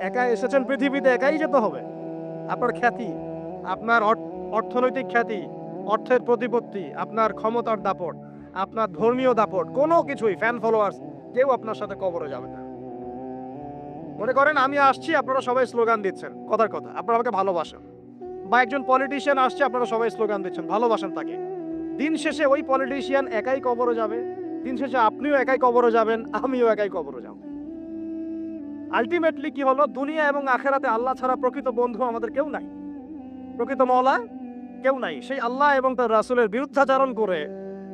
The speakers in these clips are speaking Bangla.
একা এসেছেন পৃথিবীতে, একাই যেতে হবে। আপনার খ্যাতি, আপনার অর্থনৈতিক খ্যাতি, অর্থের প্রতিপত্তি, আপনার ক্ষমতার দাপট, আপনার ধর্মীয় দাপট, কোনো কিছুই ফ্যান ফলোয়ার্স কেউ আপনার সাথে কবরে যাবে না। মনে করেন আমি আসছি, আপনারা সবাই স্লোগান দিচ্ছেন, কথার কথা আপনারা আমাকে ভালোবাসেন, বা একজন পলিটিশিয়ান আসছে, আপনারা সবাই স্লোগান দিচ্ছেন, ভালোবাসেন তাকে। দিন শেষে ওই পলিটিশিয়ান একাই কবরে যাবে, দিন শেষে আপনিও একাই কবরে যাবেন, আমিও একাই কবরে যাব। আলটিমেটলি কি হলো, দুনিয়া এবং আখেরাতে আল্লাহ ছাড়া প্রকৃত বন্ধু আমাদের কেউ নাই, প্রকৃত মওলা কেউ নাই। সেই আল্লাহ এবং তার রাসূলের বিরুদ্ধাচরণ করে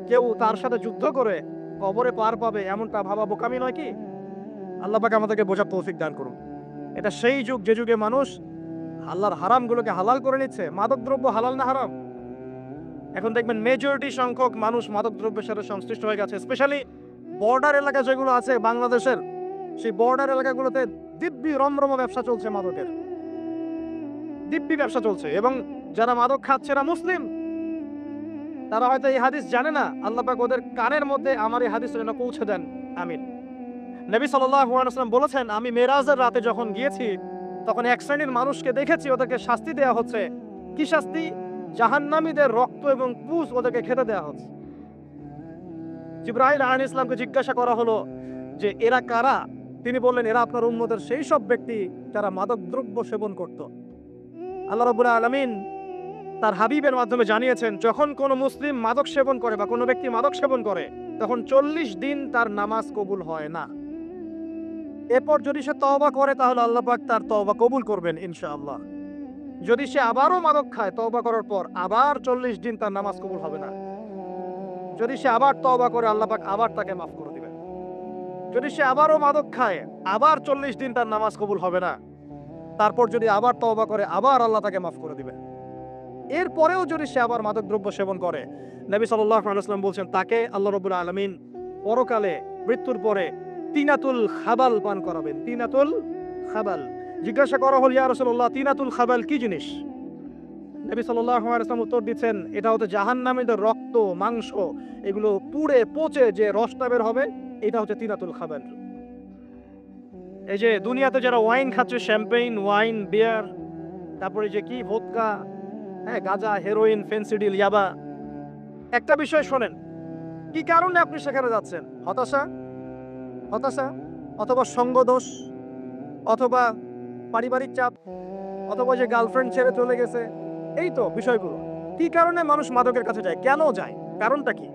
কেউ তার সাথে যুদ্ধ করে কবরে পার পাবে, এমনটা ভাবা বোকামি নয় কি? আল্লাহ পাক আমাদেরকে বোঝার তৌফিক দান করুন। এটা সেই যুগ যে যুগে মানুষ আল্লাহর হারামগুলোকে হালাল করে নিচ্ছে। মাদকদ্রব্য হালাল না হারাম? এখন দেখবেন মেজরিটি সংখ্যক মানুষ মাদকদ্রব্যের সাথে সংশ্লিষ্ট হয়ে গেছে। স্পেশালি বর্ডার এলাকা যেগুলো আছে বাংলাদেশের, সেই বর্ডার এলাকাগুলোতে দিব্যি রমরমা ব্যবসা চলছে, মাদকের দিব্যি ব্যবসা চলছে। এবং যারা মাদক খাচ্ছে এরা মুসলিম, তারা হয়তো এই হাদিস জানে না। আল্লাহ পাক ওদের কানের মধ্যে আমার এই হাদিস যেন পৌঁছে দেন, আমিন। নবী সাল্লাল্লাহু আলাইহি ওয়াসাল্লাম বলেছেন, আমি মেরাজের রাতে যখন গিয়েছি তখন এক শ্রেণীর মানুষকে দেখেছি, ওদেরকে শাস্তি দেয়া হচ্ছে। কি শাস্তি? জাহান্নামীদের রক্ত এবং পুজ ওদেরকে খেতে দেয়া হচ্ছে। জিবরাইল আলাইহিস সালামকে জিজ্ঞাসা করা হলো যে এরা কারা? তিনি বললেন, এরা আপনার উম্মতের সেই সব ব্যক্তি যারা মাদকদ্রব্য সেবন করত। আল্লাহ রাব্বুল আলামিন তার হাবিবের মাধ্যমে জানিয়েছেন, যখন কোনো মুসলিম মাদক সেবন করে বা কোনো ব্যক্তি মাদক সেবন করে, তখন 40 দিন তার নামাজ কবুল হয় না। এরপর যদি সে তওবা করে তাহলে আল্লাহ পাক তার তওবা কবুল করবেন ইনশাআল্লাহ। যদি সে আবারও মাদক খায় তওবা করার পর, আবার 40 দিন তার নামাজ কবুল হবে না। যদি সে আবার তওবা করে, আল্লাহ পাক আবার তাকে মাফ করে দিবেন। যদি সে আবারও মাদক খায়, আবার 40 দিন তার নামাজ কবুল হবে না। তারপর যদি আবার তওবা করে, আবার আল্লাহ তাকে মাফ করে দিবেন। এরপরেও যদি সে আবার মাদকদ্রব্য সেবন করে, নবী সাল্লাল্লাহু আলাইহি ওয়াসাল্লাম বলছেন, তাকে আল্লাহ রাব্বুল আলামিন পরকালে মৃত্যুর পরে তিনাতুল খাবাল পান করাবেন। তিনাতুল খাবাল। জিজ্ঞাসা করা হল, ইয়া রাসূলুল্লাহ, তিনাতুল খাবাল কি জিনিস? নবী সাল্লাল্লাহু আলাইহি ওয়াসাল্লাম উত্তর দিচ্ছেন, এটা হচ্ছে জাহান্নামীদের রক্ত, মাংস, এগুলো পুড়ে পচে যে রসটা বের হবে, এটা হচ্ছে তিনাতুল খাবাল। এই যে দুনিয়াতে যারা ওয়াইন খাচ্ছে, শ্যাম্পেইন, ওয়াইন, বিয়ার, তারপরে যে কি ভোদকা, হ্যাঁ, গাঁজা, হেরোইন, ফেন্সিডিল, ইয়াবা, একটা বিষয় শোনেন, কি কারণে আপনি সেখানে যাচ্ছেন? হতাশা, হতাশা, অথবা সঙ্গদোষ, অথবা পারিবারিক চাপ, অথবা যে গার্লফ্রেন্ড ছেড়ে চলে গেছে, এই তো বিষয়গুলো। কি কারণে মানুষ মাদকের কাছে যায়, কেন যায়, কারণটা কি?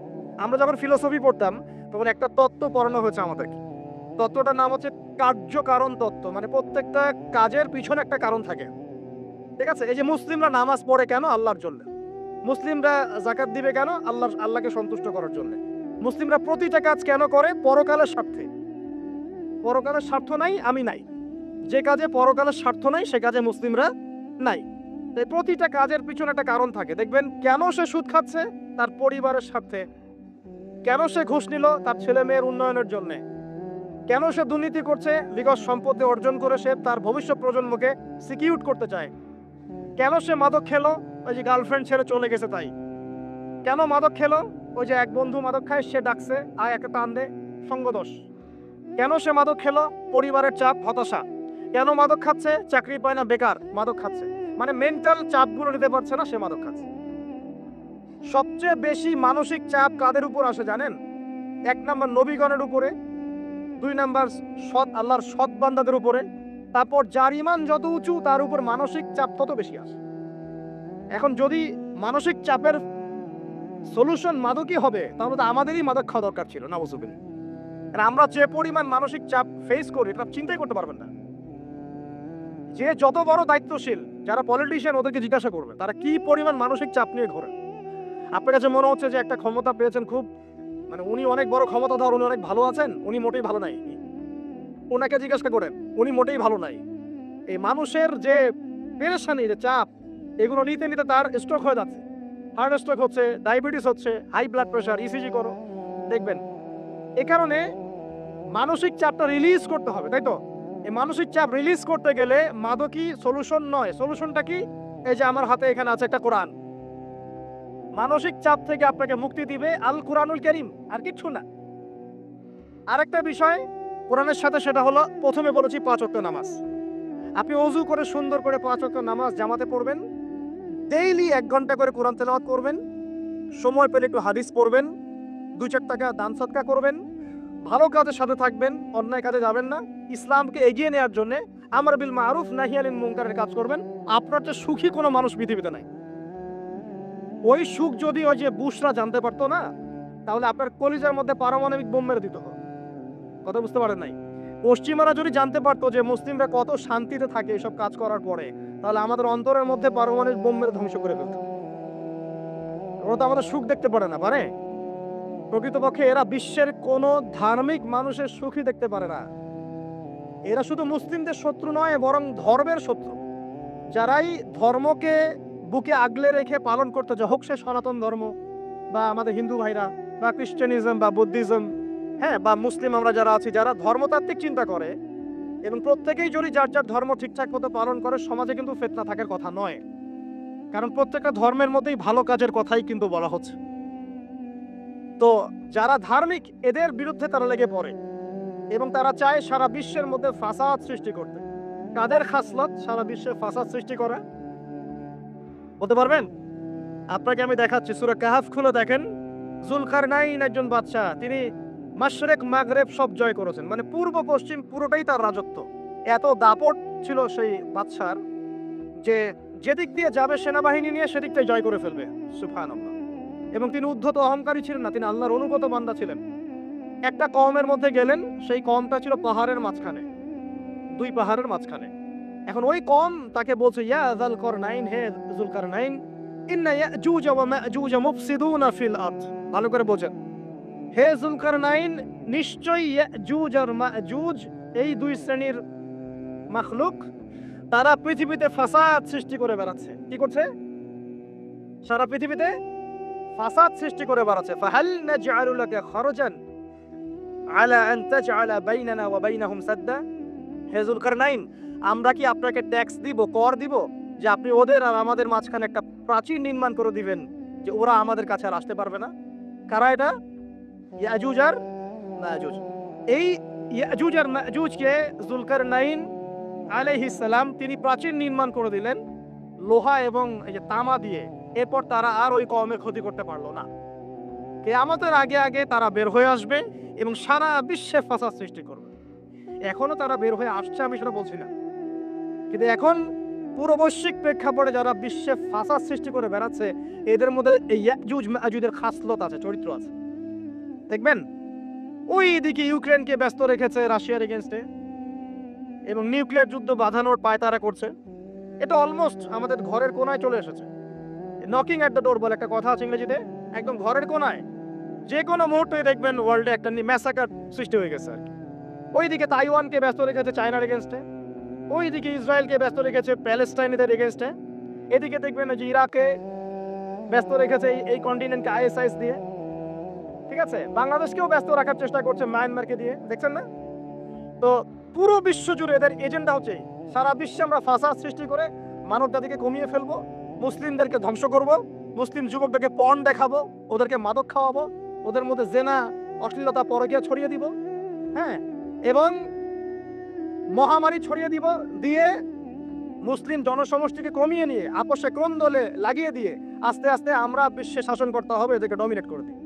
আমরা যখন ফিলোসফি পড়তাম তখন একটা তত্ত্ব পড়ানো হয়েছে আমাদেরকে। তত্ত্বটার নাম হচ্ছে কার্য-কারণ তত্ত্ব। মানে প্রত্যেকটা কাজের পিছনে একটা কারণ থাকে, ঠিক আছে? এই যে মুসলিমরা নামাজ পড়ে কেন? আল্লাহর জন্য। মুসলিমরা যাকাত দিবে কেন? আল্লাহকে সন্তুষ্ট করার জন্য। মুসলিমরা প্রতিটা কাজ কেন করে? পরকালের স্বার্থে। পরকালের স্বার্থ নাই, আমি নাই। যে কাজে পরকালের স্বার্থ নাই সে কাজে মুসলিমরা নাই। তাই প্রতিটা কাজের পিছনে একটা কারণ থাকে। দেখবেন কেন সে সুদ খাচ্ছে? তার পরিবারের স্বার্থে। কেন সে ঘুষ নিল? তার ছেলে মেয়ের উন্নয়নের জন্য। কেন সে দুর্নীতি করছে? বিকজ সম্পত্তি অর্জন করে সে তার ভবিষ্যৎ প্রজন্মকে সিকিউর করতে চায়। কেন সে মাদক খেলো? ওই যে গার্লফ্রেন্ড ছেড়ে চলে গেছে তাই। কেন মাদক খেলো? ওই যে এক বন্ধু মাদক খায়, সে ডাকছে, আয় একটা টান দে, সঙ্গদোষ। কেন সে মাদক খেলো? পরিবারের চাপ, হতাশা। কেন মাদক খাচ্ছে? চাকরি পায় না, বেকার, মাদক খাচ্ছে। মানে মেন্টাল চাপগুলো নিতে পারছে না, সে মাদক খাচ্ছে। সবচেয়ে বেশি মানসিক চাপ কাদের উপর আসে জানেন? 1 নাম্বার নবীগণের উপরে, 2 নাম্বার আল্লাহর সৎ বান্দাদের উপরে, তারপর যার ঈমান যত উঁচু তার উপর মানসিক চাপ তত বেশি আসে। এখন যদি মানসিক চাপের সলিউশন মাদকই হবে, তাহলে তো আমাদেরই মাদক খাওয়া দরকার ছিল, নাউজুবিল্লাহ। আর আমরা যে পরিমাণ মানসিক চাপ ফেস করি এটা চিন্তাই করতে পারবেন না। যে যত বড় দায়িত্বশীল, যারা পলিটিশিয়ান, ওদেরকে জিজ্ঞাসা করবে তারা কি পরিমাণ মানসিক চাপ নিয়ে ঘোরে। আপনার কাছে মনে হচ্ছে যে একটা ক্ষমতা পেয়েছেন, খুব মানে উনি অনেক বড় ক্ষমতাধর, উনি অনেক ভালো আছেন, উনি মোটেই ভালো নাই। ওনাকে জিজ্ঞাসা করেন, উনি মোটেই ভালো নাই। এই মানুষের যে পেরেশানি, যে চাপ, এগুলো নিতে নিতে তার স্ট্রোক হয়ে যাচ্ছে, হার্ট স্ট্রোক হচ্ছে, ডায়াবেটিস হচ্ছে, হাই ব্লাড প্রেশার, ইসিজি করো, দেখবেন। এ কারণে মানসিক চাপটা রিলিজ করতে হবে, তাই তো? এই মানসিক চাপ রিলিজ করতে গেলে মাদকই সলিউশন নয়। সলিউশনটা কি? এই যে আমার হাতে এখানে আছে একটা কোরআন। মানসিক চাপ থেকে আপনাকে মুক্তি দিবে আল কুরআনুল কারীম, আর কিচ্ছু না। আরেকটা বিষয় কোরআনের সাথে, সেটা হলো প্রথমে বলেছি 5 ওয়াক্ত নামাজ। আপনি ওযু করে সুন্দর করে 5 ওয়াক্ত নামাজ জামাতে পড়বেন, ডেইলি 1 ঘন্টা করে কোরআন তেলাওয়াত করবেন, সময় পেলে একটু হাদিস পড়বেন, 2-4 টাকা দান সদকা করবেন, ভালো কাজের সাথে থাকবেন, অন্যায় কাজে যাবেন না, ইসলামকে এগিয়ে নেওয়ার জন্য আমর বিল মারুফ নাহি আনিল মুনকারের কাজ করবেন, আপনার চেয়ে সুখী কোনো মানুষ পৃথিবীতে নাই। ওই সুখ যদি ওই যে বুশরা জানতে পারতো না, তাহলে আপনার কলিজার মধ্যে পারমাণবিক বোম মেরে দিত। কথা বুঝতে পারেন নাই? পশ্চিমারা যদি জানতে পারতো যে মুসলিমরা কত শান্তিতে থাকে এসব কাজ করার পরে, তাহলে আমাদের অন্তরের মধ্যে পারমাণবিক বোম মেরে ধ্বংস করে ফেলত। ওরা তো আমাদের সুখ দেখতে পারে না, পারে? প্রকৃতপক্ষে এরা বিশ্বের কোনো ধার্মিক মানুষের সুখই দেখতে পারে না। এরা শুধু মুসলিমদের শত্রু নয়, বরং ধর্মের শত্রু। যারাই ধর্মকে বুকে আগলে রেখে পালন করতে যায়, হোক সে সনাতন ধর্ম বা আমাদের হিন্দু ভাইরা বা খ্রিস্টানিজম বা বুদ্ধিজম, হ্যাঁ, বা মুসলিম আমরা যারা আছি, যারা ধর্মতাত্ত্বিক চিন্তা করে এবং প্রত্যেকেই যদি যার যার ধর্ম ঠিকঠাক মতো পালন করে, সমাজে কিন্তু ফিতনা থাকার কথা নয়। কারণ প্রত্যেকটা ধর্মের মধ্যেই ভালো কাজের কথাই কিন্তু বলা হচ্ছে। তো যারা ধার্মিক, এদের বিরুদ্ধে তারা লেগে পড়ে এবং তারা চায় সারা বিশ্বের মধ্যে ফাসাদ সৃষ্টি করতে। কাদের খাসলত সারা বিশ্বে ফাসাদ সৃষ্টি করা? বলতে পারবেন? আপনাকে আমি দেখাচ্ছি, সূরা কাহাফ খুলে দেখেন। যুলকারনাইন একজন বাদশা, তিনি মাশরিক মাগরিব সব জয় করেছেন, মানে পূর্ব পশ্চিম পুরোটাই তার রাজত্ব। এত দাপট ছিল সেই বাদশার যে যেদিক দিয়ে যাবে সেনাবাহিনী নিয়ে সেদিকটাই জয় করে ফেলবে। সুবহানাল্লাহ। এবং তিনি উদ্ধত অহংকারী ছিলেন না, তিনি আল্লাহর অনুগত বান্দা ছিলেন। একটা কওমের মধ্যে গেলেন, সেই কওমটা ছিল পাহাড়ের মাঝখানে, 2 পাহাড়ের মাঝখানে। এখন ওই কওম তাকে বলছে, ইয়া যুলকারনাইন, হে যুলকারনাইন, ইন্না ইয়াজুজ ওয়া মাজুজ মুফসিদুনা ফিল আরদ। ভালো করে বোঝেন, হে যুলকারনাইন, নিশ্চয়ই ইয়াজুজ আর মাজুজ এই 2 শ্রেণীর মাখলুক, তারা পৃথিবীতে ফাসাদ সৃষ্টি করে বেড়াচ্ছে। কি করছে? সারা পৃথিবীতে ফাসাদ সৃষ্টি করে বেড়াচ্ছে। ফাহাল নাজআলু লাকা খরজান আলা আন তাজআলা বাইনানা ওয়া বাইনাহুম সাদ্দা। হে যুলকারনাইন, আমরা কি আপনাকে ট্যাক্স দিব, কর দিব, যে আপনি ওদের আর আমাদের মাঝখানে একটা প্রাচীর নির্মাণ করে দিবেন, যে ওরা আমাদের কাছে আর আসতে পারবে না? কারা এটা? ইয়াজুজ আর মাজুজ। এই ইয়াজুজ আর মাজুজকে যুলকারনাইন আলাইহিস সালাম তিনি প্রাচীর নির্মাণ করে দিলেন লোহা এবং এই যে তামা দিয়ে। এরপর তারা আর ওই কওমের ক্ষতি করতে পারলো না। কিয়ামতের আগে আগে তারা বের হয়ে আসবে এবং সারা বিশ্বে ফাসাদ সৃষ্টি করবে। এখনো তারা বের হয়ে আসছে, আমি সেটা বলছি না, কিন্তু এখন পুরো বৈশ্বিক প্রেক্ষাপটে যারা বিশ্বে ফাসাদ সৃষ্টি করে বেড়াচ্ছে, এদের মধ্যে এই ইয়াজুজ মাজুজের খাসলত আছে, চরিত্র আছে। দেখবেন ওই দিকে ইউক্রেনকে ব্যস্ত রেখেছে রাশিয়ার এগেইনস্টে এবং নিউক্লিয়ার যুদ্ধ বাঁধানোর পায়তারা করছে। এটা অলমোস্ট আমাদের ঘরের কোনায় চলে এসেছে। নকিং অ্যাট দ্য ডোর বলে একটা কথা আছে ইংরেজিতে, একদম ঘরের কোনায়। যে কোনো মুহূর্তে দেখবেন ওয়ার্ল্ডে একটা ম্যাসাকার সৃষ্টি হয়ে গেছে। ওইদিকে তাইওয়ানকে ব্যস্ত রেখেছে চায়নার এগেনস্টে, ওইদিকে ইসরায়েলকে ব্যস্ত রেখেছে প্যালেস্টাইনিদের এগেনস্টে, এদিকে দেখবেন যে ইরাকে ব্যস্ত রেখেছে এই কন্টিনেন্টকে আইএসআইএস দিয়ে। ঠিক আছে, বাংলাদেশকেও ব্যস্ত রাখার চেষ্টা করছে মায়ানমারকে দিয়ে, দেখছেন না? তো পুরো বিশ্ব জুড়ে এদের এজেন্ডা হচ্ছে সারা বিশ্বে আমরা ফাসাদ সৃষ্টি করে মানব জাতিকে কমিয়ে ফেলবো, মুসলিমদেরকে ধ্বংস করব, মুসলিম যুবকদেরকে পর্ন দেখাবো, ওদেরকে মাদক খাওয়াবো, ওদের মধ্যে জেনা অশ্লীলতা পরকীয়া ছড়িয়ে দিব, হ্যাঁ, এবং মহামারী ছড়িয়ে দিব, দিয়ে মুসলিম জনসমষ্টিকে কমিয়ে নিয়ে আপোষে কোন্দলে লাগিয়ে দিয়ে আস্তে আস্তে আমরা বিশ্বে শাসন করতে হবে, এদেরকে ডমিনেট করে দিই।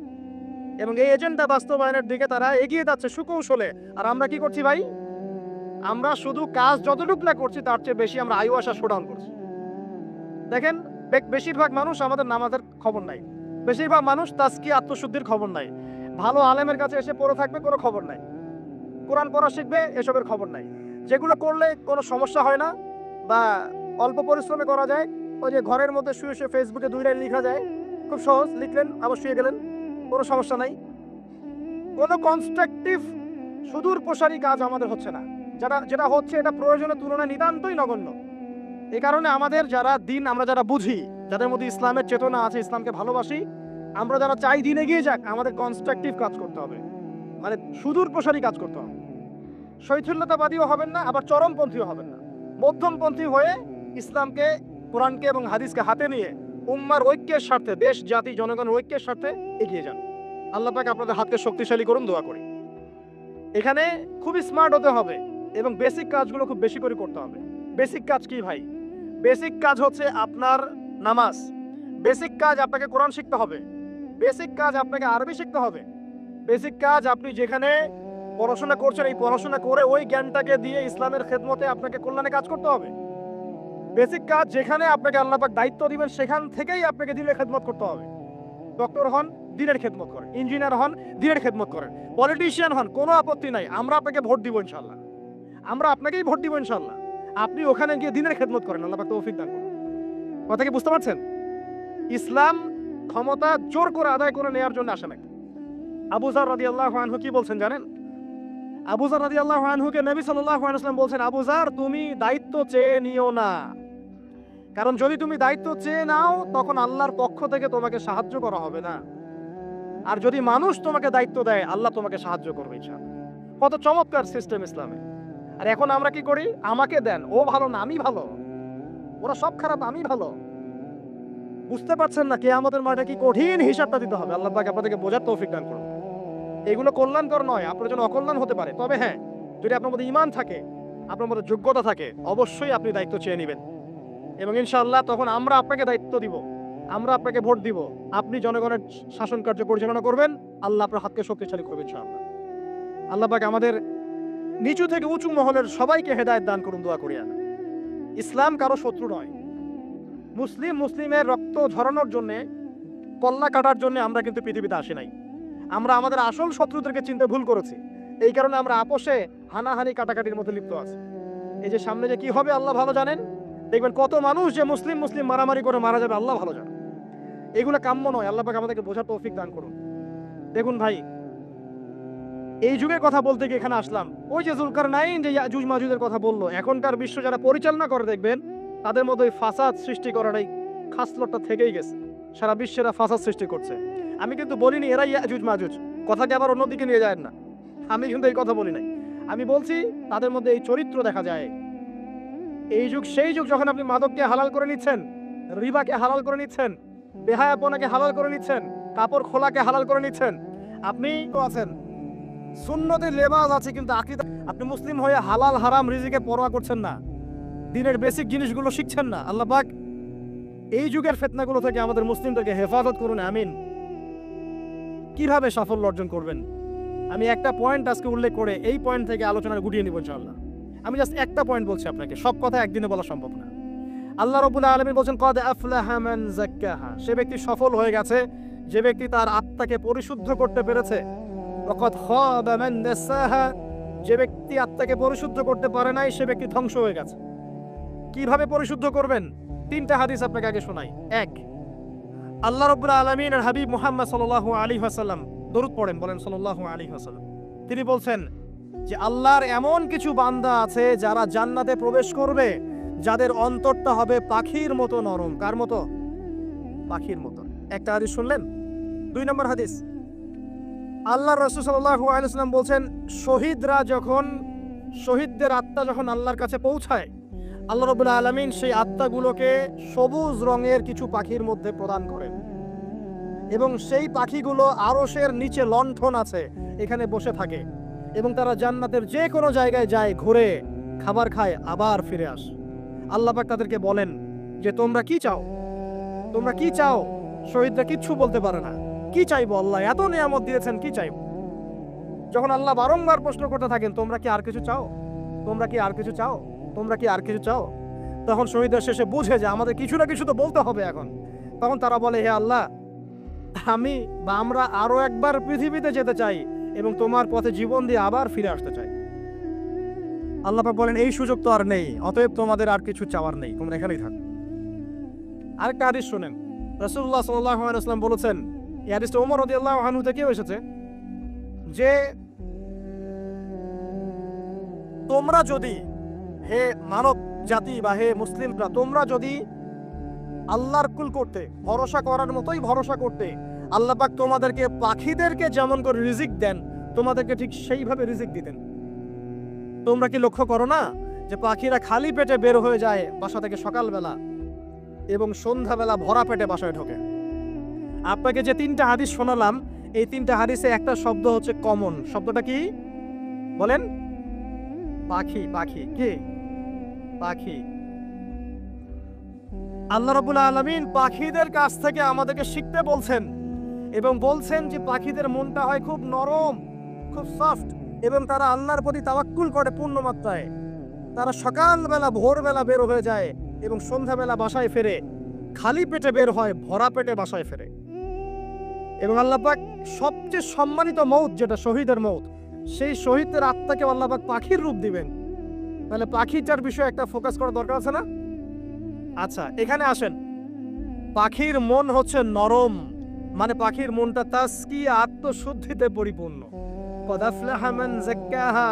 এবং এই এজেন্ডা বাস্তবায়নের দিকে তারা এগিয়ে যাচ্ছে সুকৌশলে। আর আমরা কি করছি ভাই? আমরা শুধু কাজ যতটুকু না করছি তার চেয়ে বেশি আমরা আয়ু আশা শোডাউন করছি। দেখেন বেশিরভাগ মানুষ আমাদের নামাজের খবর নাই, বেশিরভাগ মানুষ তাজকিয়া আত্মশুদ্ধির খবর নাই, ভালো আলেমের কাছে এসে পড়ে থাকবে কোনো খবর নাই, কোরআন পড়া শিখবে এসবের খবর নাই। যেগুলো করলে কোনো সমস্যা হয় না বা অল্প পরিশ্রমে করা যায়, ওই যে ঘরের মধ্যে শুয়ে শুয়ে ফেসবুকে 2 লাইন লেখা যায়, খুব সহজ, লিখলেন আবার শুয়ে গেলেন, কোনো সমস্যা নাই। কোনো কনস্ট্রাকটিভ সুদূর প্রসারী কাজ আমাদের হচ্ছে না। যেটা হচ্ছে এটা প্রয়োজনের তুলনায় নিতান্তই নগণ্য। এই কারণে আমাদের যারা দিন, আমরা যারা বুঝি, যাদের মধ্যে ইসলামের চেতনা আছে, ইসলামকে ভালোবাসি, আমরা যারা চাই দিন এগিয়ে যাক, আমাদের কনস্ট্রাকটিভ কাজ করতে হবে, মানে সুদূর প্রসারী কাজ করতে হবে। শৈথিল্যতাবাদীও হবেন না, আবার চরমপন্থীও হবেন না, মধ্যমপন্থী হয়ে ইসলামকে, কোরআনকে এবং হাদিসকে হাতে নিয়ে উম্মার ঐক্যের স্বার্থে, দেশ জাতি জনগণের ঐক্যের স্বার্থে এগিয়ে যান। আল্লাহ পাক আপনাদের হাতকে শক্তিশালী করুন, দোয়া করি। এখানে খুবই স্মার্ট হতে হবে এবং বেসিক কাজগুলো খুব বেশি করে করতে হবে। বেসিক কাজ কি ভাই? বেসিক কাজ হচ্ছে আপনার নামাজ, বেসিক কাজ আপনাকে কোরআন শিখতে হবে, বেসিক কাজ আপনাকে আরবি শিখতে হবে, বেসিক কাজ আপনি যেখানে পড়াশোনা করছেন এই পড়াশোনা করে ওই জ্ঞানটাকে দিয়ে ইসলামের খেদমতে আপনাকে কল্যাণে কাজ করতে হবে। বেসিক কাজ যেখানে আপনাকে আল্লাহ পাক দায়িত্ব দিবেন সেখান থেকেই আপনাকে দিনের খেদমত করতে হবে। ডক্টর হন, দিনের খেদমত করেন, ইঞ্জিনিয়ার হন, দিনের খেদমত করেন, পলিটিশিয়ান হন, কোনো আপত্তি নাই, আমরা আপনাকে ভোট দিব ইনশাল্লাহ, আমরা আপনাকেই ভোট দিব ইনশাল্লাহ। আপনি ওখানে গিয়ে দিনের খেদমত করেন, আল্লাহ পাক তৌফিক দান করুন। কথা কি বুঝতে পারছেন? ইসলাম ক্ষমতা জোর করে আদায় করে নেওয়ার জন্য আসে না। আবু যার রাদিয়াল্লাহু আনহু কি বলছেন জানেন? আবু যার রাদিয়াল্লাহু আনহুকে নবী সাল্লাল্লাহু আলাইহি ওয়াসাল্লাম বলছেন, আবু যার তুমি দায়িত্ব চেয়ে নিও না, কারণ যদি তুমি দায়িত্ব চেয়ে নাও তখন আল্লাহর পক্ষ থেকে তোমাকে সাহায্য করা হবে না, আর যদি মানুষ তোমাকে দায়িত্ব দেয় আল্লাহ তোমাকে সাহায্য করবে ইনশাআল্লাহ। কত চমৎকার সিস্টেম ইসলামে। আর এখন আমরা কি করি? আমাকে দেন, ও ভালো না আমি ভালো, ওরা সব খারাপ আমি ভালো। বুঝতে পারছেন না কিয়ামতের মাঠে কি কঠিন হিসাবটা দিতে হবে। আল্লাহ পাক আপনাদেরকে বোঝার তৌফিক দান করুন। এগুলো কল্যাণকর নয়, আপনার জন্য অকল্যাণ হতে পারে। তবে হ্যাঁ, যদি আপনার মধ্যে ঈমান থাকে, আপনার মধ্যে যোগ্যতা থাকে, অবশ্যই আপনি দায়িত্ব চেয়ে নেবেন এবং ইনশাআল্লাহ তখন আমরা আপনাকে দায়িত্ব দিব, আমরা আপনাকে ভোট দিব, আপনি জনগণের শাসন কার্য পরিচালনা করবেন, আল্লাহ আপনার হাতকে শক্তিশালী করবেন ইনশাআল্লাহ। আল্লাহ পাক আমাদের নিচু থেকে উঁচু মহলের সবাইকে হেদায়েত দান করুন, দোয়া করি আমি। ইসলাম কারো শত্রু নয়। মুসলিমের রক্ত ঝরানোর জন্য, কল্লা কাটার জন্য আমরা কিন্তু পৃথিবীতে আসি নাই। আমরা আমাদের আসল শত্রুদেরকে চিনতে ভুল করেছি, এই কারণে আমরা আপোষে হানাহানি কাটাকাটির মধ্যে লিপ্ত আছি। এই যে সামনে যে কি হবে আল্লাহ ভালো জানেন। দেখবেন কত মানুষ যে মুসলিম মারামারি করে মারা যাবে আল্লাহ ভালো জানেন। এগুলো কাম্য নয়। আল্লাহ পাক আমাদেরকে বোঝার তৌফিক দান করুন। দেখুন ভাই, এই যুগের কথা বলতে গিয়ে এখানে আসলাম। ওই যে যুলকারনাইন যে ইয়াজুজ মাজুজের কথা বললো, এখনকার বিশ্ব যারা পরিচালনা করে দেখবেন তাদের মধ্যে ওই ফাসাদ সৃষ্টি করার এই খাসলতটা থেকেই গেছে। সারা বিশ্বেরা ফাসাদ সৃষ্টি করছে। আমি কিন্তু বলিনি এরাই ইয়াজুজ মাজুজ, কথাকে আবার অন্যদিকে নিয়ে যায় না, আমি কিন্তু এই কথা বলি নাই। আমি বলছি তাদের মধ্যে এই চরিত্র দেখা যায়। এই যুগ সেই যুগ যখন আপনি মাদককে হালাল করে নিচ্ছেন, রিবাকে হালাল করে নিচ্ছেন, বেহায়াপনাকে হালাল করে নিচ্ছেন, কাপড় খোলাকে হালাল করে নিচ্ছেন। আপনি তো আছেন সুন্নতের লেবাস আছে, কিন্তু আকীদা আপনি মুসলিম হয়ে হালাল হারাম রিজিকের পরোয়া করছেন না, দিনের বেসিক জিনিসগুলো শিখছেন না। আল্লাহ পাক এই যুগের ফিতনাগুলো থেকে আমাদের মুসলিমদেরকে হেফাজত করুন, আমিন। কিভাবে সাফল্য অর্জন করবেন আমি একটা পয়েন্ট আজকে উল্লেখ করে এই পয়েন্ট থেকে আলোচনা গুটিয়ে নিব ইনশাআল্লাহ। আমি জাস্ট একটা পয়েন্ট বলছি আপনাকে, সব কথা একদিনে বলা সম্ভব না। আল্লাহ রাব্বুল আলামিন বলেন ক্বাদ আফলাহা মান যাক্কাহা, সে ব্যক্তি সফল হয়ে গেছে যে ব্যক্তি তার আত্মাকে পরিশুদ্ধ করতে পেরেছে। ওয়া ক্বাদ খাবা মান দাসাহা, যে ব্যক্তি আত্মাকে পরিশুদ্ধ করতে পারে নাই সে ব্যক্তি ধ্বংস হয়ে গেছে। কিভাবে পরিশুদ্ধ করবেন? তিনটা হাদিস আপনাকে আগে শোনাই। এক, আল্লাহ রাব্বুল আলামিনের হাবিব মুহাম্মদ সাল্লাল্লাহু আলাইহি ওয়াসাল্লাম, দরুদ পড়েন, বলেন সাল্লাল্লাহু আলাইহি ওয়াসাল্লাম। তিনি বলছেন যে আল্লাহর এমন কিছু বান্দা আছে যারা জান্নাতে প্রবেশ করবে যাদের অন্তরটা হবে পাখির মতো নরম। কার মতো? পাখির মতো। একটা হাদিস শুনলেন। দুই নম্বর হাদিস, আল্লাহ রাসূল সাল্লাল্লাহু আলাইহি ওয়াসাল্লাম বলছেন শহীদদের আত্মা যখন আল্লাহর কাছে পৌঁছায়, আল্লাহ রাব্বুল আলামিন সেই আত্মাগুলোকে সবুজ রঙের কিছু পাখির মধ্যে প্রদান করেন এবং সেই পাখিগুলো আরশের নিচে লণ্ঠন আছে এখানে বসে থাকে এবং তারা জান্নাতের যে কোনো জায়গায় যায়, ঘুরে খাবার খায়, আবার ফিরে আসে। আল্লাহ পাক তাদেরকে বলেন যে তোমরা কি চাও, তোমরা কি চাও? শহীদরা কিচ্ছু বলতে পারে না, কি চাইবো? আল্লাহ এত নিয়ামত দিয়েছেন, কি চাইবো? যখন আল্লাহ বারংবার প্রশ্ন করতে থাকেন তোমরা কি আর কিছু চাও, তোমরা কি আর কিছু চাও, তোমরা কি আর কিছু চাও, তখন শহীদরা শেষে বুঝে যে আমাদের কিছু না কিছু তো বলতে হবে এখন। তখন তারা বলে হে আল্লাহ, আমরা আরো একবার পৃথিবীতে যেতে চাই এবং তোমার পথে জীবন দিয়ে আবার ফিরে আসতে চাই। আল্লাহ পাক বলেন এই সুযোগ তো আর নেই, অতএব তোমাদের আর কিছু চাওয়ার নেই, তোমরা এখানেই থাকো। আরেকটা হাদিস শুনেন। রাসূলুল্লাহ সাল্লাল্লাহু আলাইহি ওয়াসাল্লাম বলেছেন, এই হাদিসটা ওমর রাদিয়াল্লাহু আনহু থেকে এসেছে, যে তোমরা যদি, হে মানব জাতি বা হে মুসলিমরা, তোমরা যদি আল্লাহর কুল করতে, ভরসা করার মতোই ভরসা করতে, আল্লাহ পাক তোমাদেরকে পাখিদেরকে যেমন করে রিজিক দেন তোমাদেরকে ঠিক সেইভাবে রিজিক দিতেন। তোমরা কি লক্ষ্য করো না যে পাখিরা খালি পেটে বের হয়ে যায় বাসা থেকে সকালবেলা এবং সন্ধ্যাবেলা ভরা পেটে বাসায় ঢোকে? আপনাকে যে তিনটা হাদিস শোনালাম এই তিনটা হাদিসে একটা শব্দ হচ্ছে কমন। শব্দটা কি বলেন? পাখি। পাখি কি? পাখি। আল্লাহ রাব্বুল আলামিন পাখিদের কাছ থেকে আমাদেরকে শিখতে বলছেন এবং বলছেন যে পাখিদের মনটা হয় খুব নরম, খুব সফট, এবং তারা আল্লাহর প্রতি তাওয়াক্কুল করে পূর্ণ মাত্রায়। তারা সকালবেলা ভোরবেলা বের হয়ে যায় এবং সন্ধ্যাবেলা বাসায় ফেরে, খালি পেটে বের হয়, ভরা পেটে বাসায় ফেরে। এবং আল্লাহ পাক সবচেয়ে সম্মানিত মৌত যেটা শহীদের মৌত, সেই শহীদের আত্মাকে আল্লাহ পাক পাখির রূপ দিবেন। তাহলে পাখিটার বিষয়ে একটা ফোকাস করা দরকার আছে না? আচ্ছা, এখানে আসেন। পাখির মন হচ্ছে নরম, মানে পাখির মনটা তাসকিয়া, আত্মশুদ্ধিতে পরিপূর্ণ। কদ আফলাহা মান যাক্কাহা,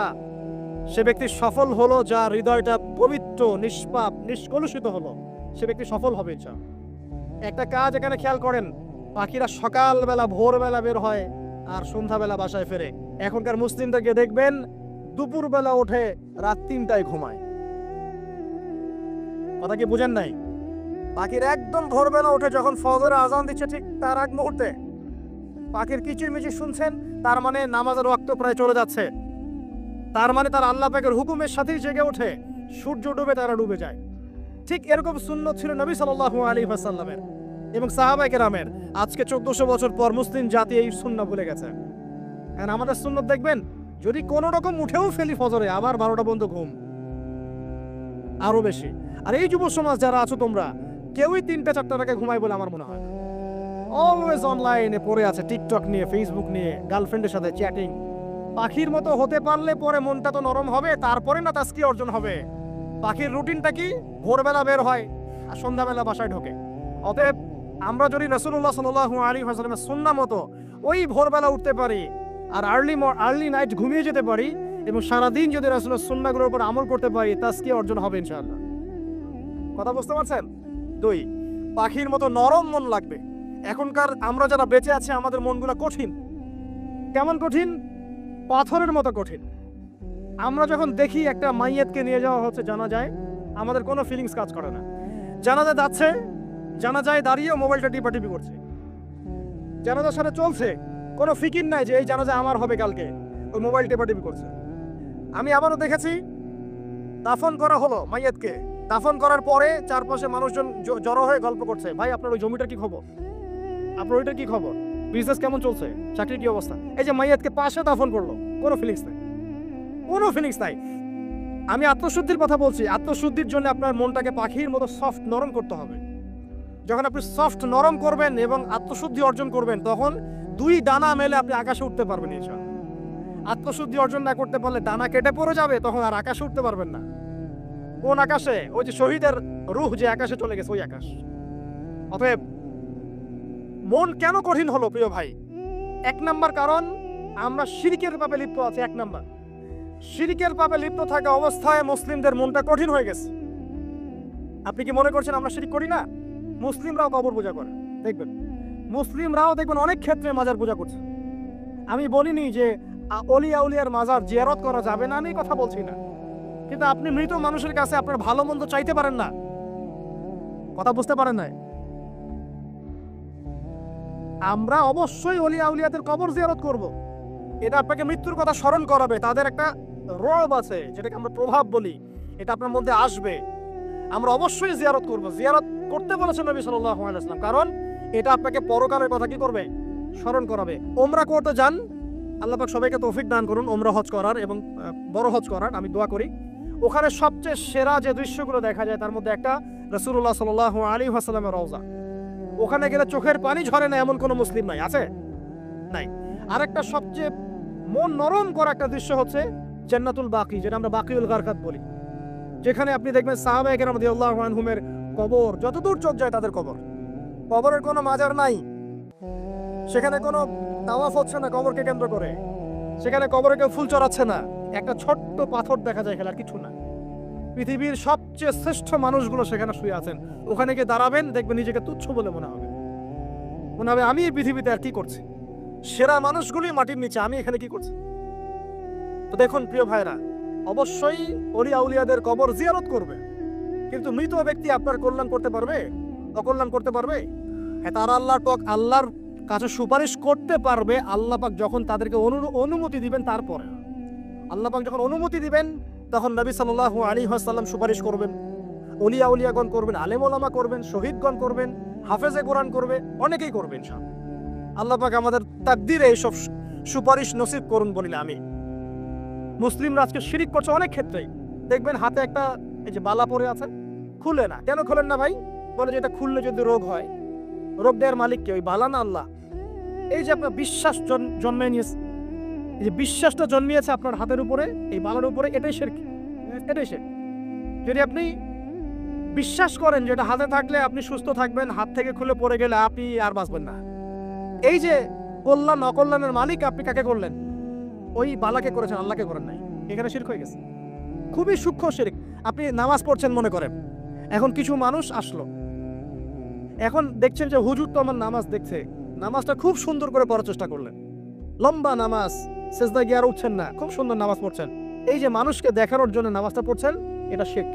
সে ব্যক্তি সফল হলো যার হৃদয়টা পবিত্র, নিষ্পাপ, নিষ্কলুষিত হলো। সে ব্যক্তি সফল হবে ইনশাআল্লাহ। একটা কাজ এখানে খেয়াল করেন, পাখিরা সকালবেলা ভোরবেলা বের হয় আর সন্ধ্যাবেলা বাসায় ফেরে। এখনকার মুসলিমদেরকে দেখবেন দুপুরবেলা ওঠে, রাত 3টায় ঘুমায়। কথা কি বুঝেন নাই? পাখির একদম ভোরবেলা ওঠে, যখন ফজরের আজান দিচ্ছে ঠিক তার আগ মুহূর্তে পাখির কিচিরমিচির শুনছেন, তার মানে নামাজের ওয়াক্ত প্রায় চলে যাচ্ছে। তার মানে তার আল্লাহ পাকের হুকুমের সাথেই জেগে ওঠে, সূর্য ডুবে তারা ডুবে যায়। ঠিক এরকম সুন্নত ছিল নবী সাল্লাল্লাহু আলাইহি ওয়াসাল্লামের এবং সাহাবায়ে কেরামের। আজকে 1400 বছর পর মুসলিম জাতি এই সুন্নাহ ভুলে গেছে। আর আমাদের সুন্নত দেখবেন, যদি কোনো রকম উঠেও ফেলি ফজরে, আবার 12টা পর্যন্ত ঘুম, আরো বেশি। আর এই যুব সমাজ যারা আছো তোমরা, কেউই 3টা-4টার আগে ঘুমায় বলে আমার মনে হয় না। অলওয়েজ অনলাইনে পড়ে আছে, টিকটক নিয়ে, ফেসবুক নিয়ে, গার্লফ্রেন্ডের সাথে চ্যাটিং। পাখির মতো হতে পারলে পরে মনটা তো নরম হবে, তারপরে না তাসকিয়া অর্জন হবে। পাখির রুটিনটা কি? ভোরবেলা বের হয় আর সন্ধ্যাবেলা বাসায় ঢোকে। অতএব আমরা যদি রাসূলুল্লাহ সাল্লাল্লাহু আলাইহি ওয়াসাল্লামের সুন্নাহ মতো ওই ভোরবেলা উঠতে পারি আর আর্লি নাইট ঘুমিয়ে যেতে পারি এবং সারাদিন যদি রাসূলের সুন্নাহগুলোর উপর আমল করতে পারি, তাসকিয়া অর্জন হবে ইনশাআল্লাহ। কথা বুঝতে পারছেন? 2, পাখির মতো নরম মন লাগবে। এখনকার আমরা যারা বেঁচে আছি, আমাদের মনগুলো কঠিন। কেমন কঠিন? পাথরের মতো কঠিন। আমরা যখন দেখি একটা মাইয়াতকে নিয়ে যাওয়া হচ্ছে জানাজায়, আমাদের কোনো ফিলিংস কাজ করে না। জানাজা যাচ্ছে, জানাজায় দাঁড়িয়ে মোবাইলটা টিপাটিপি করছে। জানাজার সাথে চলছে, কোনো ফিকির নাই যে এই জানাজা আমার হবে কালকে, ওই মোবাইল টিপাটিপি করছে। আমি আবারও দেখেছি, দাফন করা হলো মাইয়াতকে, দাফন করার পরে চারপাশে মানুষজন জড়ো হয়ে গল্প করছে, ভাই আপনার ওই জমিটার কি খবর, আপনার ওইটার কি খবর, বিজনেস কেমন চলছে, চাকরির কি অবস্থা। এই যে মাইয়াতকে পাশে দাফন করলো, কোনো ফিলিংস নাই, কোনো ফিলিংস নাই। আমি আত্মশুদ্ধির কথা বলছি। আত্মশুদ্ধির জন্য আপনার মনটাকে পাখির মতো সফট, নরম করতে হবে। যখন আপনি সফট, নরম করবেন এবং আত্মশুদ্ধি অর্জন করবেন, তখন 2 ডানা মেলে আপনি আকাশে উঠতে পারবেন ইনশাআল্লাহ। আত্মশুদ্ধি অর্জন না করতে পারলে ডানা কেটে পড়ে যাবে, তখন আর আকাশে উঠতে পারবেন না। কোন আকাশে? ওই যে শহীদের রূহ যে আকাশে চলে গেছে, ওই আকাশ। অতএব মন কেন কঠিন হলো প্রিয় ভাই? 1 নাম্বার কারণ, আমরা শিরকের পাপে লিপ্ত আছি। 1 নাম্বার, শিরকের পাপে লিপ্ত থাকা অবস্থায় মুসলিমদের মনটা কঠিন হয়ে গেছে। আপনি কি মনে করছেন আমরা শিরক করি না? মুসলিমরাও কবর পূজা করে, দেখবেন মুসলিমরাও দেখবেন অনেক ক্ষেত্রে মাজার পূজা করছে। আমি বলিনি যে অলিয়া উলিয়ার মাজার জিয়ারত করা যাবে না, আমি কথা বলছি না, কিন্তু আপনি মৃত মানুষের কাছে আপনার ভালো মন্দ চাইতে পারেন না। কথা বুঝতে পারেন না? আমরা অবশ্যই অলিয়া উলিয়াদের কবর জিয়ারত করব। এটা আপনাকে মৃত্যুর কথা স্মরণ করাবে, তাদের একটা রব আছে যেটাকে আমরা প্রভাব বলি, এটা আপনার মধ্যে আসবে। আমরা অবশ্যই জিয়ারত করব। জিয়ারত করতে বলেছেন নবী সাল্লাল্লাহু আলাইহি ওয়াসাল্লাম, কারণ এটা আপনাকে পরকালের কথা কি করবে? স্মরণ করাবে। ওমরা করতে যান, আল্লাহ পাক সবাইকে তৌফিক দান করুন ওমরা হজ করার এবং বড় হজ করার, আমি দোয়া করি। ওখানে সবচেয়ে সেরা যে দৃশ্যগুলো দেখা যায় তার মধ্যে একটা রাসূলুল্লাহ সাল্লাল্লাহু আলাইহি ওয়াসাল্লামের রওজা। ওখানে গেলে চোখের পানি ঝরে না এমন কোনো মুসলিম নাই, আছে? নাই। আরেকটা সবচেয়ে মন নরম করা একটা দৃশ্য হচ্ছে জান্নাতুল বাকি, যেটা আমরা বাকিউল গারকাত বলি, যেখানে আপনি দেখবেন সাহাবায়ে কেরাম রাদিয়াল্লাহু আনহুমের কবর, যতদূর চোখ যায় তাদের কবর। কবরের কোনো মাজার নাই, সেখানে কোনো তাওয়াফ হচ্ছে না কবরকে কেন্দ্র করে, সেখানে কবরে কেউ ফুল চড়াচ্ছে না, একটা ছোট্ট পাথর দেখা যায়, খেলার কিছু না। পৃথিবীর সবচেয়ে শ্রেষ্ঠ মানুষগুলো সেখানে শুয়ে আছেন। ওখানে গিয়ে দাঁড়াবেন, দেখবেন নিজেকে তুচ্ছ বলে মনে হবে, আমি এই পৃথিবীতে আর কি করছি। সেরা মানুষগুলি মাটির নিচে, আমি এখানে কি করছি? তো দেখুন প্রিয় ভাইরা, অবশ্যই অলিয়া উলিয়াদের কবর জিয়ারত করবে, কিন্তু মৃত ব্যক্তি আপনার কল্যাণ করতে পারবে? অকল্যাণ করতে পারবে? হ্যাঁ, তারা আল্লাহর কাছে সুপারিশ করতে পারবে আল্লাহ পাক যখন তাদেরকে অনুমতি দিবেন। তারপরে আল্লাহ পাক যখন অনুমতি দিবেন তখন নবী সাল্লাল্লাহু আলাইহি ওয়াসাল্লাম সুপারিশ করবেন, ওলিয়া উলিয়াগণ করবেন, আলেম ওলামা করবেন, শহীদগণ করবেন, হাফেজে কোরআন করবে, অনেকেই করবেন ইনশাআল্লাহ। আল্লাহ পাক আমাদের তাকদীরে এইসব সুপারিশ নসিব করুন বলিলে আমি। মুসলিমরা আজকে শিরিক করছে অনেক ক্ষেত্রেই। দেখবেন হাতে একটা এই যে বালা পরে আছে, খুলে না। কেন খোলেন না ভাই? বলে যে এটা খুললে যদি রোগ হয়। রোগ দেওয়ার মালিক কে? ওই বালা না আল্লাহ? এই যে আপনার বিশ্বাস জন্মে নিয়েছে, এই যে বিশ্বাসটা জন্মিয়েছে আপনার হাতের উপরে, এই বালার উপরে, এটাই শিরক, এটাই শিরক। যদি আপনি বিশ্বাস করেন যে এটা হাতে থাকলে আপনি সুস্থ থাকবেন, হাত থেকে খুলে পড়ে গেলে আপনি আর বাঁচবেন না, এই যে কল্যাণ অকল্যাণের মালিক আপনি কাকে করলেন? ওই বালাকে করেছেন, আল্লাহকে করেন নাই। এখানে শিরক হয়ে গেছে, খুবই সূক্ষ্ম শিরক। আপনি নামাজ পড়ছেন মনে করেন, এখন কিছু মানুষ আসলো, এখন দেখছেন যে হুজুর তো আমার নামাজ দেখছে, নামাজটা খুব সুন্দর করে পড়ার চেষ্টা করলেন, লম্বা নামাজ, সেজদা গিয়ে আর উঠছেন না, খুব সুন্দর নামাজ পড়ছেন। এই যে মানুষকে দেখানোর জন্য নামাজটা পড়ছেন, এটা শিরক।